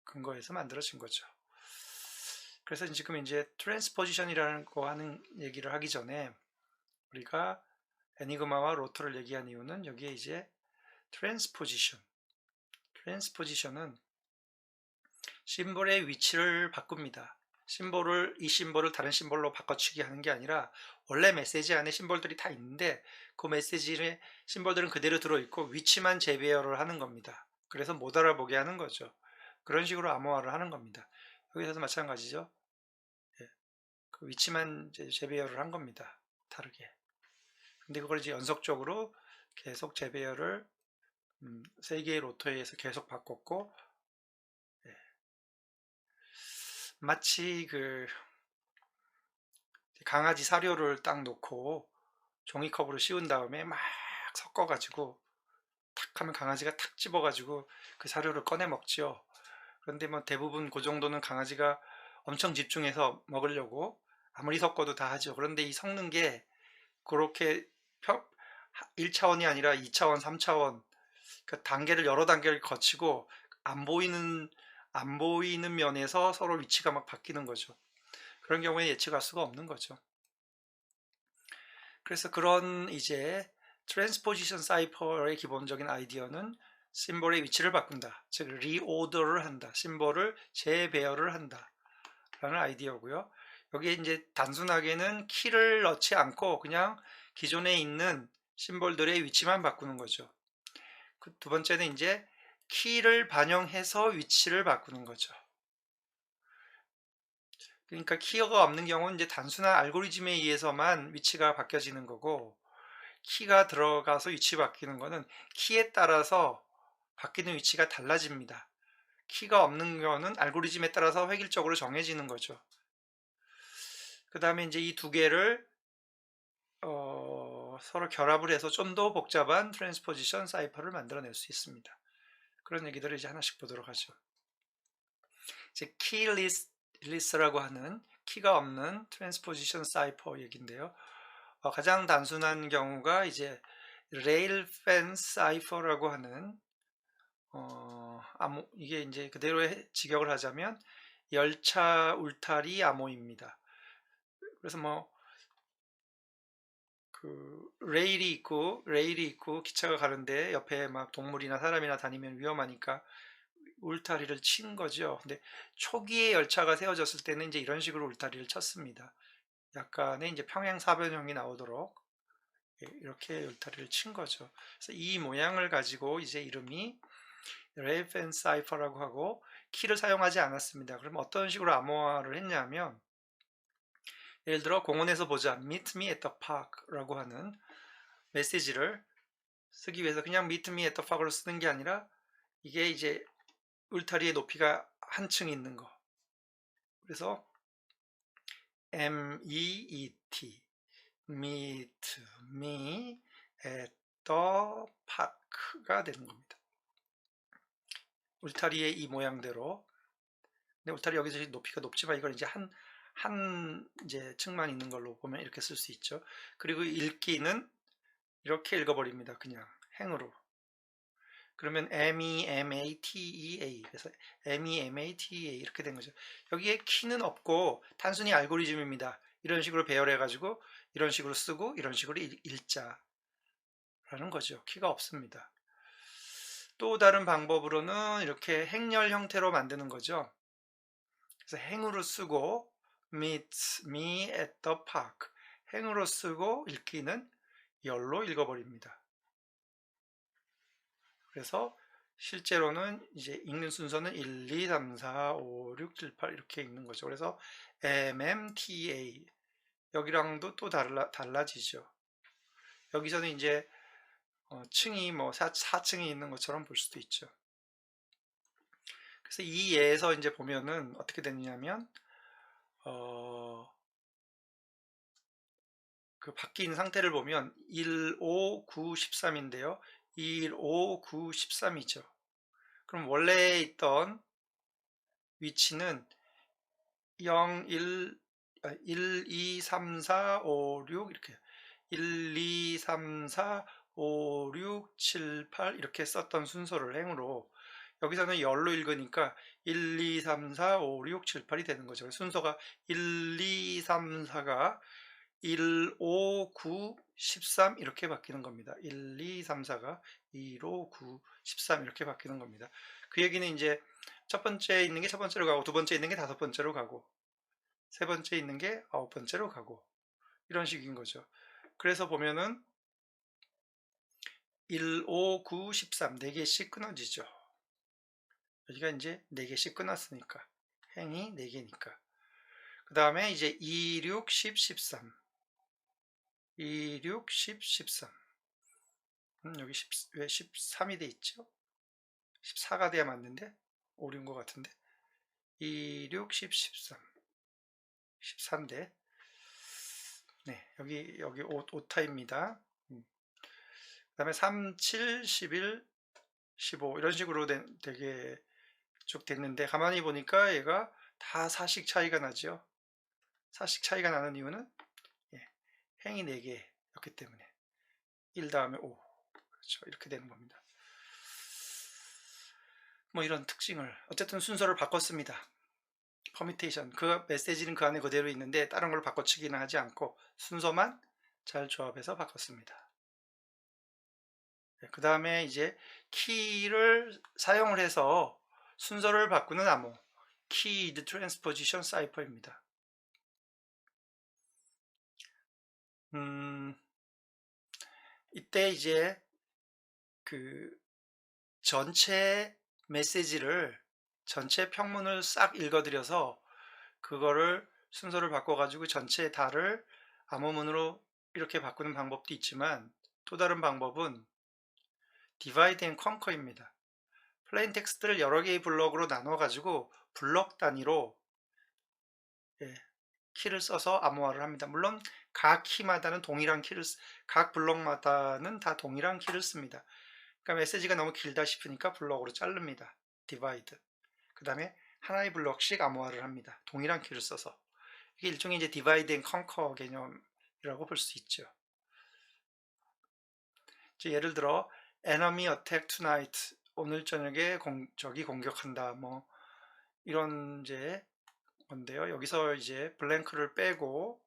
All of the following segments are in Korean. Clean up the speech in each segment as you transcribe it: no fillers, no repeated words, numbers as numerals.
근거해서 만들어진 거죠. 그래서 지금 이제 트랜스포지션이라는 거 하는 얘기를 하기 전에 우리가 애니그마와 로터를 얘기한 이유는 여기에 이제 트랜스포지션은 심볼의 위치를 바꿉니다. 이 심볼을 다른 심볼로 바꿔치기 하는 게 아니라 원래 메시지 안에 심볼들이 다 있는데 그 메시지의 심볼들은 그대로 들어있고 위치만 재배열을 하는 겁니다. 그래서 못 알아보게 하는 거죠. 그런 식으로 암호화를 하는 겁니다. 여기서도 마찬가지죠. 예, 그 위치만 재배열을 한 겁니다. 다르게. 근데 그걸 이제 연속적으로 계속 재배열을 3개의 로터에 의해서 계속 바꿨고, 예, 마치 그 강아지 사료를 딱 놓고 종이컵으로 씌운 다음에 막 섞어가지고 탁 하면 강아지가 탁 집어가지고 그 사료를 꺼내 먹지요. 그런데 뭐 대부분 그 정도는 강아지가 엄청 집중해서 먹으려고 아무리 섞어도 다 하죠. 그런데 이 섞는 게 그렇게 1차원이 아니라 2차원, 3차원, 그 단계를 여러 단계를 거치고 안 보이는 면에서 서로 위치가 막 바뀌는 거죠. 그런 경우에 예측할 수가 없는 거죠. 그래서 그런 이제 트랜스포지션 사이퍼의 기본적인 아이디어는 심볼의 위치를 바꾼다. 즉 리오더를 한다. 심볼을 재배열을 한다. 라는 아이디어고요. 여기에 이제 단순하게는 키를 넣지 않고 그냥 기존에 있는 심볼들의 위치만 바꾸는 거죠. 그 두 번째는 이제 키를 반영해서 위치를 바꾸는 거죠. 그러니까 키가 없는 경우는 이제 단순한 알고리즘에 의해서만 위치가 바뀌어지는 거고, 키가 들어가서 위치 바뀌는 거는 키에 따라서 바뀌는 위치가 달라집니다. 키가 없는 경우는 알고리즘에 따라서 획일적으로 정해지는 거죠. 그 다음에 이제 이 두 개를 서로 결합을 해서 좀 더 복잡한 트랜스포지션 사이퍼를 만들어낼 수 있습니다. 그런 얘기들을 이제 하나씩 보도록 하죠. 이제 키리스라고 하는 키가 없는 트랜스포지션 사이퍼 얘기인데요. 가장 단순한 경우가 이제 레일 펜스 사이퍼라고 하는 이게 이제 그대로 직역을 하자면 열차 울타리 암호입니다. 그래서 뭐 그 레일이 있고 기차가 가는데 옆에 막 동물이나 사람이나 다니면 위험하니까 울타리를 친 거죠. 근데 초기에 열차가 세워졌을 때는 이제 이런 식으로 울타리를 쳤습니다. 약간의 이제 평행사변형이 나오도록 이렇게 울타리를 친 거죠. 그래서 이 모양을 가지고 이제 이름이 레이펜 사이퍼라고 하고 키를 사용하지 않았습니다. 그럼 어떤 식으로 암호화를 했냐면 예를 들어 공원에서 보자 Meet me at the park라고 하는 메시지를 쓰기 위해서 그냥 Meet me at the park로 쓰는 게 아니라 이게 이제 울타리의 높이가 한층 있는 거. 그래서 MEET Meet me at the park가 되는 겁니다. 울타리의 이 모양대로. 근데 울타리 여기서 높이가 높지만 이걸 이제 한 이제 층만 있는 걸로 보면 이렇게 쓸 수 있죠. 그리고 읽기는 이렇게 읽어버립니다. 그냥 행으로. 그러면 MEMATEA 그래서 MEMATEA 이렇게 된 거죠. 여기에 키는 없고 단순히 알고리즘입니다. 이런 식으로 배열해 가지고 이런 식으로 쓰고 이런 식으로 읽자라는 거죠. 키가 없습니다. 또 다른 방법으로는 이렇게 행렬 형태로 만드는 거죠. 그래서 행으로 쓰고 meet me at the park 행으로 쓰고 읽기는 열로 읽어버립니다. 그래서 실제로는 이제 읽는 순서는 1, 2, 3, 4, 5, 6, 7, 8 이렇게 읽는 거죠. 그래서 MMTA 여기랑도 또 달라지죠. 여기서는 이제 층이 뭐 4층이 있는 것처럼 볼 수도 있죠. 그래서 이 예에서 이제 보면은 어떻게 되느냐면 그 바뀐 상태를 보면 1, 5, 9, 13인데요. 1, 5, 9, 13이죠. 그럼 원래 있던 위치는 0, 1, 2, 3, 4, 5, 6 이렇게 1, 2, 3, 4, 5, 6, 7, 8 이렇게 썼던 순서를 행으로 여기서는 열로 읽으니까 1, 2, 3, 4, 5, 6, 7, 8이 되는 거죠. 순서가 1, 2, 3, 4가 1, 5, 9, 13 이렇게 바뀌는 겁니다. 1, 2, 3, 4가 1, 5, 9, 13 이렇게 바뀌는 겁니다. 그 얘기는 이제 첫 번째 있는 게 첫 번째로 가고, 두 번째 있는 게 다섯 번째로 가고, 세 번째 있는 게 아홉 번째로 가고, 이런 식인 거죠. 그래서 보면은 1, 5, 9, 13 4개씩 끊어지죠. 여기가 이제 4개씩 끊었으니까 행이 4개니까. 그 다음에 이제 2, 6, 10, 13 2, 6, 10, 13 여기 왜 13이 돼 있죠? 14가 돼야 맞는데 오류인 것 같은데 2, 6, 10, 13 13대 네, 여기 오타입니다. 그 다음에 3, 7, 11, 15 이런 식으로 되게 쭉 됐는데 가만히 보니까 얘가 다 4씩 차이가 나죠. 4씩 차이가 나는 이유는 행이 4개였기 때문에 1 다음에 5 그렇죠. 이렇게 되는 겁니다. 뭐 이런 특징을 어쨌든 순서를 바꿨습니다. 퍼미테이션 그 메시지는 그 안에 그대로 있는데 다른 걸 바꿔치기는 하지 않고 순서만 잘 조합해서 바꿨습니다. 그 다음에 이제 키를 사용을 해서 순서를 바꾸는 암호 Keyed Transposition Cipher입니다. 이때 이제 그 전체 메시지를 전체 평문을 싹 읽어드려서 그거를 순서를 바꿔가지고 전체 달을 암호문으로 이렇게 바꾸는 방법도 있지만 또 다른 방법은 디바이드 앤 컨커입니다. 플레인 텍스트를 여러 개의 블럭으로 나눠가지고 블럭 단위로 키를 써서 암호화를 합니다. 물론 각 키마다는 동일한 키를 각 블럭마다는 다 동일한 키를 씁니다. 그러니까 메시지가 너무 길다 싶으니까 블럭으로 자릅니다. 디바이드. 그 다음에 하나의 블럭씩 암호화를 합니다. 동일한 키를 써서. 이게 일종의 이제 디바이드 앤 컨커 개념이라고 볼 수 있죠. 예를 들어 enemy attack tonight 오늘 저녁에 적이 공격한다 뭐 이런 이제 건데요. 여기서 이제 블랭크를 빼고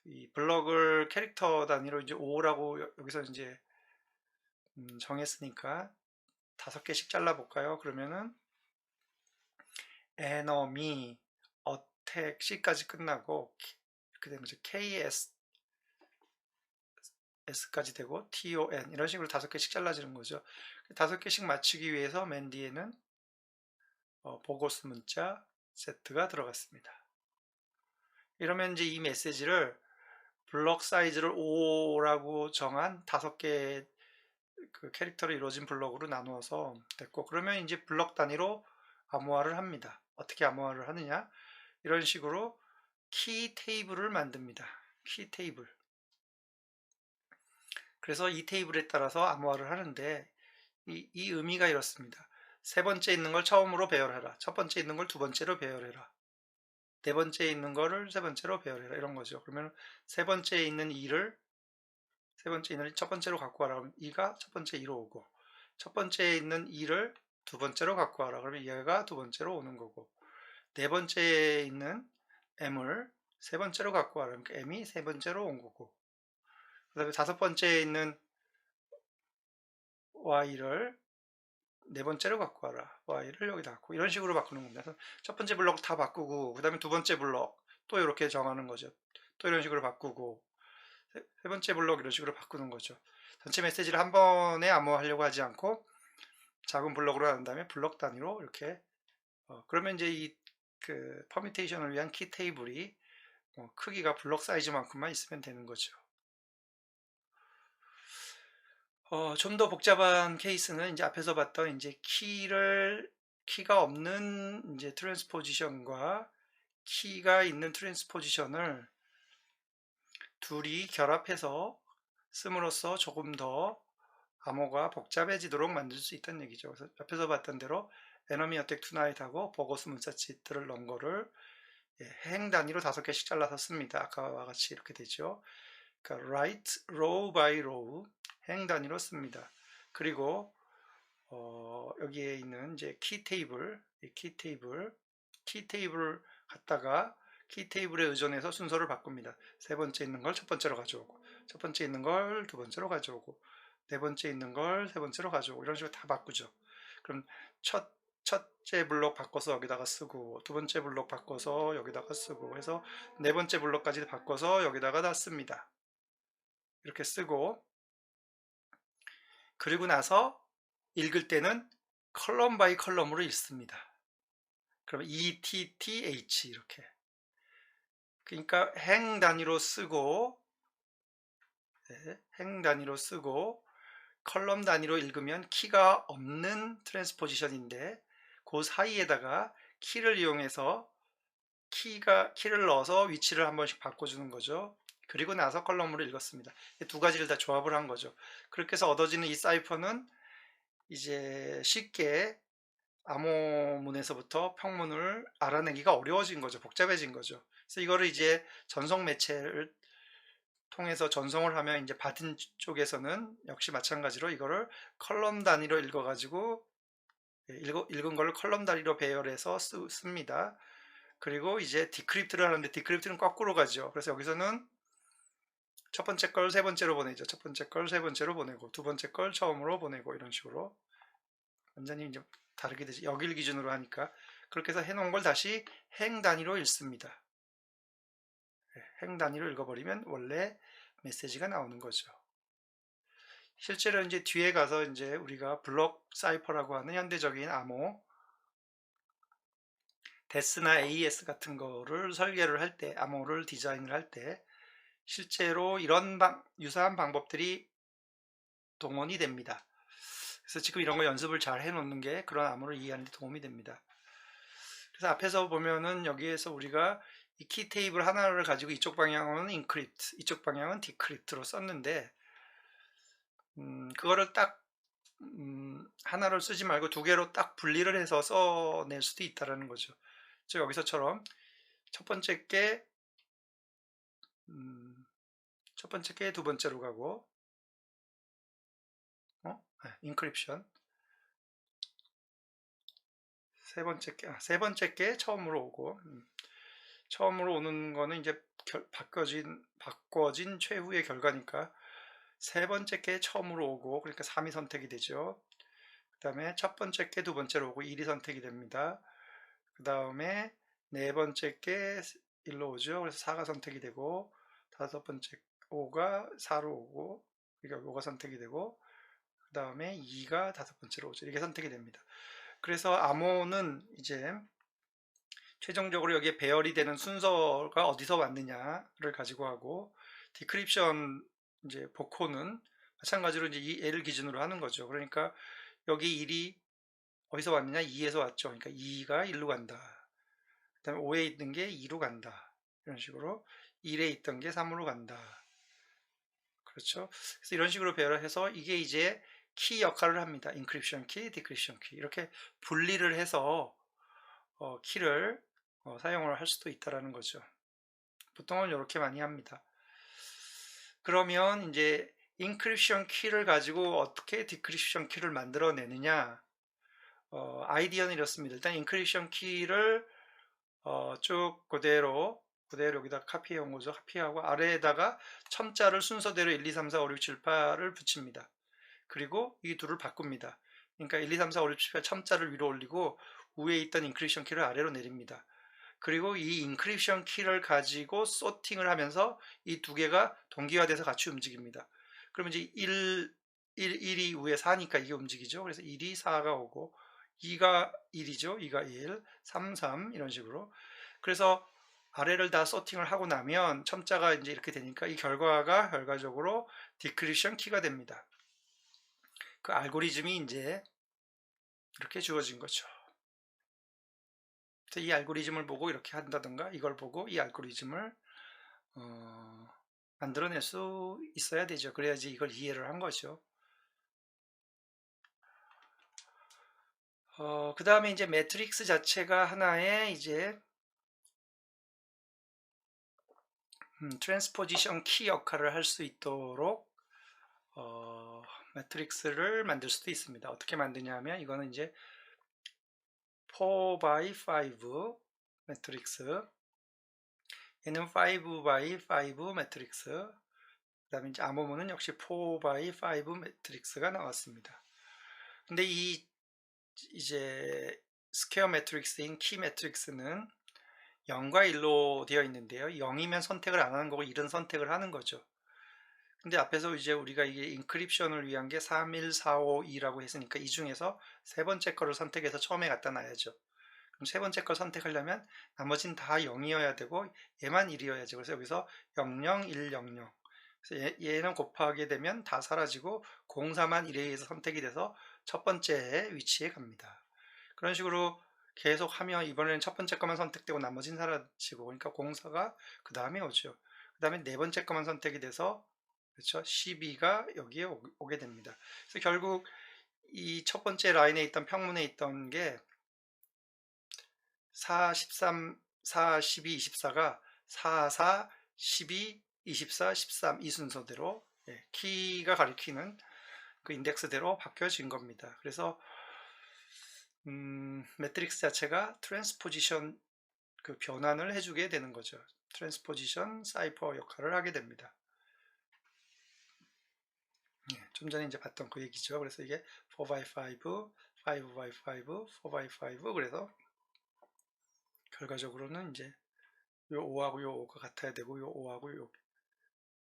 이 블럭을 캐릭터 단위로 이제 5라고 여기서 이제 정했으니까 5개씩 잘라볼까요? 그러면은 enemy attack C까지 끝나고 이렇게 되는 거죠. KS S까지 되고 TON 이런 식으로 5개씩 잘라지는 거죠. 5개씩 맞추기 위해서 맨 뒤에는 보고스 문자 Z가 들어갔습니다. 이러면 이제 이 메시지를 블럭 사이즈를 5라고 정한 5개 그 캐릭터로 이루어진 블럭으로 나누어서 됐고 그러면 이제 블럭 단위로 암호화를 합니다. 어떻게 암호화를 하느냐? 이런 식으로 키 테이블을 만듭니다. 키 테이블. 그래서 이 테이블에 따라서 암호화를 하는데 이 의미가 이렇습니다. 세 번째 있는 걸 처음으로 배열해라. 첫 번째 있는 걸 두 번째로 배열해라. 네 번째 있는 거를 세 번째로 배열해라. 이런 거죠. 그러면 세 번째 있는 2를 첫 번째로 갖고 와라. 그러면 2가 첫 번째 2로 오고 첫 번째에 있는 2를 두 번째로 갖고 와라. 그러면 얘가 두 번째로 오는 거고 네 번째에 있는 m을 세 번째로 갖고 와라. 그러니까 m이 세 번째로 온 거고 그 다음에 다섯 번째에 있는 y를 네 번째로 갖고 와라. y를 여기다 갖고 이런 식으로 바꾸는 겁니다. 그래서 첫 번째 블록 다 바꾸고 그 다음에 두 번째 블록 또 이렇게 정하는 거죠. 또 이런 식으로 바꾸고 세 번째 블록 이런 식으로 바꾸는 거죠. 전체 메시지를 한 번에 암호하려고 하지 않고 작은 블록으로 한 다음에 블록 단위로 이렇게 그러면 이제 이 그 퍼미테이션을 위한 키 테이블이 크기가 블록 사이즈만큼만 있으면 되는 거죠. 좀 더 복잡한 케이스는 이제 앞에서 봤던 이제 키가 없는 이제 트랜스포지션과 키가 있는 트랜스포지션을 둘이 결합해서 씀으로써 조금 더 암호가 복잡해지도록 만들 수 있다는 얘기죠. 그래서 앞에서 봤던 대로 에너미 어택 투나잇하고 버거스 문자치트를 넣은 거를 행 단위로 5개씩 잘라서 씁니다. 아까와 같이 이렇게 되죠. 그러니까 write row by row 행 단위로 씁니다. 그리고 여기에 있는 이제 키 테이블, 키 테이블을 갖다가 키 테이블에 의존해서 순서를 바꿉니다. 세 번째 있는 걸 첫 번째로 가져오고, 첫 번째 있는 걸 두 번째로 가져오고, 네 번째 있는 걸 세 번째로 가져오고, 이런 식으로 다 바꾸죠. 그럼 첫째 블록 바꿔서 여기다가 쓰고, 두 번째 블록 바꿔서 여기다가 쓰고 해서 네 번째 블록까지 바꿔서 여기다가 다 씁니다. 이렇게 쓰고, 그리고 나서 읽을 때는 컬럼 바이 컬럼으로 읽습니다. 그럼 ETTH 이렇게. 그러니까 행 단위로 쓰고, 네, 행 단위로 쓰고 컬럼 단위로 읽으면 키가 없는 트랜스포지션인데 그 사이에다가 키를 이용해서 키를 넣어서 위치를 한 번씩 바꿔주는 거죠. 그리고 나서 컬럼으로 읽었습니다. 두 가지를 다 조합을 한 거죠. 그렇게 해서 얻어지는 이 사이퍼는 이제 쉽게 암호문에서부터 평문을 알아내기가 어려워진 거죠. 복잡해진 거죠. 그래서 이거를 이제 전송 매체를 통해서 전송을 하면 이제 받은 쪽에서는 역시 마찬가지로 이거를 컬럼 단위로 읽어가지고 읽은 걸 컬럼 단위로 배열해서 씁니다. 그리고 이제 디크립트를 하는데 디크립트는 거꾸로 가죠. 그래서 여기서는 첫 번째 걸 세 번째로 보내죠. 첫 번째 걸 세 번째로 보내고 두 번째 걸 처음으로 보내고 이런 식으로 완전히 이제 다르게 되죠. 여길 기준으로 하니까 그렇게 해서 해놓은 걸 다시 행 단위로 읽습니다. 행 단위로 읽어버리면 원래 메시지가 나오는 거죠. 실제로 이제 뒤에 가서 이제 우리가 블록 사이퍼라고 하는 현대적인 암호 데스나 AES 같은 거를 설계를 할 때, 암호를 디자인을 할 때 실제로 이런 유사한 방법들이 동원이 됩니다. 그래서 지금 이런 거 연습을 잘 해놓는 게 그런 암호를 이해하는 데 도움이 됩니다. 그래서 앞에서 보면은 여기에서 우리가 이 키 테이블 하나를 가지고 이쪽 방향은 인크립트, 이쪽 방향은 디크립트로 썼는데 그거를 딱 하나를 쓰지 말고 두 개로 딱 분리를 해서 써낼 수도 있다라는 거죠. 즉 여기서처럼 첫 번째 게 두 번째로 가고 인크립션 세 번째 게 처음으로 오고 처음으로 오는 거는 이제 바꿔진 최후의 결과니까 세 번째 게 처음으로 오고 그러니까 3이 선택이 되죠. 그 다음에 첫 번째 게 두 번째로 오고 1이 선택이 됩니다. 그 다음에 네 번째 게 1로 오죠. 그래서 4가 선택이 되고 다섯 번째 5가 4로 오고 그러니까 5가 선택이 되고 그 다음에 2가 다섯 번째로 오죠. 이게 선택이 됩니다. 그래서 암호는 이제 최종적으로 여기에 배열이 되는 순서가 어디서 왔느냐를 가지고 하고 디크립션 이제 복호는 마찬가지로 이제 이 L 기준으로 하는 거죠. 그러니까 여기 1이 어디서 왔느냐? 2에서 왔죠. 그러니까 2가 1로 간다. 그 다음에 5에 있는 게 2로 간다. 이런 식으로 1에 있던 게 3으로 간다. 그렇죠. 그래서 이런 식으로 배열을 해서 이게 이제 키 역할을 합니다. 인크립션 키, 디크립션 키 이렇게 분리를 해서 키를 사용을 할 수도 있다라는 거죠. 보통은 이렇게 많이 합니다. 그러면 이제 인크립션 키를 가지고 어떻게 디크립션 키를 만들어내느냐 아이디어는 이렇습니다. 일단 인크립션 키를 쭉 그대로 여기다 카피해 온 거죠. 카피하고 아래에다가 첨자를 순서대로 1, 2, 3, 4, 5, 6, 7, 8을 붙입니다. 그리고 이 둘을 바꿉니다. 그러니까 1, 2, 3, 4, 5, 6, 7, 8 첨자를 위로 올리고 위에 있던 인크립션 키를 아래로 내립니다. 그리고 이 인크립션 키를 가지고 소팅을 하면서 이 두 개가 동기화돼서 같이 움직입니다. 그러면 이제 1이 위에 4니까 이게 움직이죠. 그래서 1이 4가 오고 2가 1이죠. 2가 1, 3, 3 이런 식으로. 그래서 아래를 다 소팅을 하고 나면 첨자가 이제 이렇게 되니까 이 결과가 결과적으로 디크립션 키가 됩니다. 그 알고리즘이 이제 이렇게 주어진 거죠. 이 알고리즘을 보고 이렇게 한다든가 이걸 보고 이 알고리즘을 만들어낼 수 있어야 되죠. 그래야지 이걸 이해를 한 거죠. 그 다음에 이제 매트릭스 자체가 하나의 이제 트랜스포지션 키 역할을 할 수 있도록 매트릭스를 만들 수도 있습니다. 어떻게 만드냐 하면 이거는 이제 4x5 매트릭스, 얘는 5x5 매트릭스, 그 다음에 이제 암호문은 역시 4x5 매트릭스가 나왔습니다. 근데 이제 스퀘어 매트릭스인 키 매트릭스는 0과 1로 되어 있는데요. 0이면 선택을 안 하는 거고 1은 선택을 하는 거죠. 근데 앞에서 이제 우리가 이게 인크립션을 위한 게 3, 1, 4, 5, 2라고 했으니까 이 중에서 세 번째 거를 선택해서 처음에 갖다 놔야죠. 그럼 세 번째 걸 선택하려면 나머지는 다 0이어야 되고 얘만 1이어야죠. 그래서 여기서 00, 1, 00. 그래서 얘는 곱하게 되면 다 사라지고 04만 1에 의해서 선택이 돼서 첫 번째 위치에 갑니다. 그런 식으로 계속 하면 이번에는 첫 번째 것만 선택되고 나머지는 사라지고, 그러니까 04가 그 다음에 오죠. 그 다음에 네 번째 것만 선택이 돼서, 그렇죠, 12가 여기에 오게 됩니다. 그래서 결국 이 첫 번째 라인에 있던 평문에 있던 게 4, 13, 4, 12, 24가 4, 4, 12, 24, 13 이 순서대로 키가 가리키는 그 인덱스대로 바뀌어진 겁니다. 그래서 매트릭스 자체가 트랜스포지션 그 변환을 해주게 되는 거죠. 트랜스포지션 사이퍼 역할을 하게 됩니다. 좀 전에 이제 봤던 그 얘기죠. 그래서 이게 4x5, 5x5, 4x5 그래서 결과적으로는 이제 요 5하고 요 5가 같아야 되고 요 5하고 요,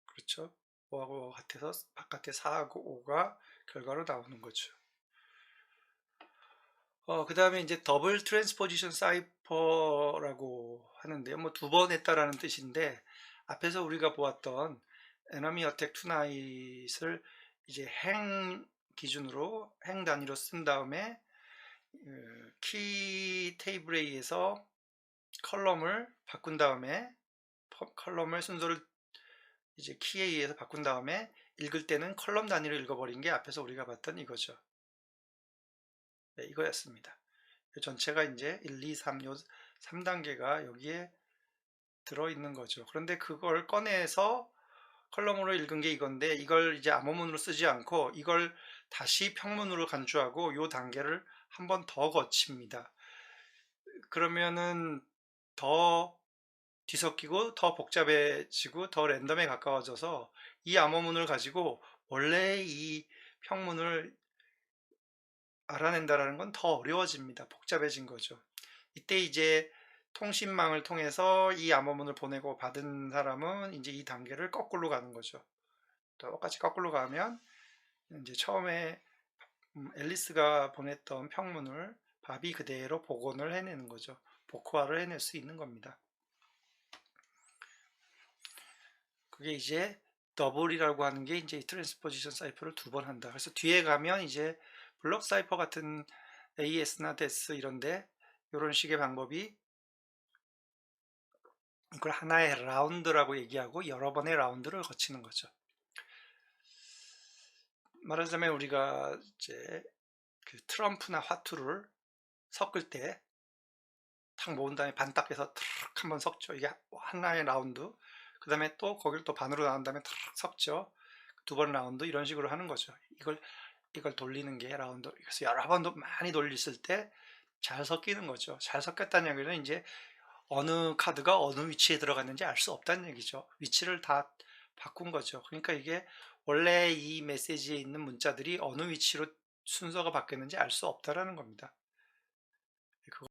그렇죠, 5하고 5가 같아서 바깥에 4하고 5가 결과로 나오는 거죠. 그 다음에 이제 더블 트랜스포지션 사이퍼라고 하는데요. 뭐 두 번 했다라는 뜻인데, 앞에서 우리가 보았던 에너미 어택 투나잇을 이제 행 기준으로 행 단위로 쓴 다음에 키 테이블에 의해서 컬럼을 바꾼 다음에 컬럼의 순서를 이제 키에 의해서 바꾼 다음에 읽을 때는 컬럼 단위로 읽어버린 게 앞에서 우리가 봤던 이거죠. 네, 이거였습니다. 전체가 이제 1, 2, 3, 요 3단계가 여기에 들어있는 거죠. 그런데 그걸 꺼내서 컬럼으로 읽은 게 이건데, 이걸 이제 암호문으로 쓰지 않고 이걸 다시 평문으로 간주하고 요 단계를 한 번 더 거칩니다. 그러면은 더 뒤섞이고 더 복잡해지고 더 랜덤에 가까워져서 이 암호문을 가지고 원래 이 평문을 알아낸다라는 건 더 어려워집니다. 복잡해진 거죠. 이때 이제 통신망을 통해서 이 암호문을 보내고 받은 사람은 이제 이 단계를 거꾸로 가는 거죠. 똑같이 거꾸로 가면 이제 처음에 앨리스가 보냈던 평문을 밥이 그대로 복원을 해내는 거죠. 복호화를 해낼 수 있는 겁니다. 그게 이제 더블이라고 하는 게 이제 트랜스포지션 사이퍼를 두 번 한다. 그래서 뒤에 가면 이제 블록 사이퍼 같은 AS나 DES 이런데 이런 식의 방법이, 이걸 하나의 라운드라고 얘기하고 여러 번의 라운드를 거치는 거죠. 말하자면 우리가 이제 그 트럼프나 화투를 섞을 때 탁 모은 다음에 반 딱 해서 탁 한번 섞죠. 이게 하나의 라운드. 그 다음에 또 거기를 또 반으로 나눈 다음에 탁 섞죠. 두 번 라운드 이런 식으로 하는 거죠. 이걸 돌리는 게 라운드. 그래서 여러 번 많이 돌렸을 때 잘 섞이는 거죠. 잘 섞였다는 얘기는 이제 어느 카드가 어느 위치에 들어갔는지 알 수 없다는 얘기죠. 위치를 다 바꾼 거죠. 그러니까 이게 원래 이 메시지에 있는 문자들이 어느 위치로 순서가 바뀌었는지 알 수 없다라는 겁니다.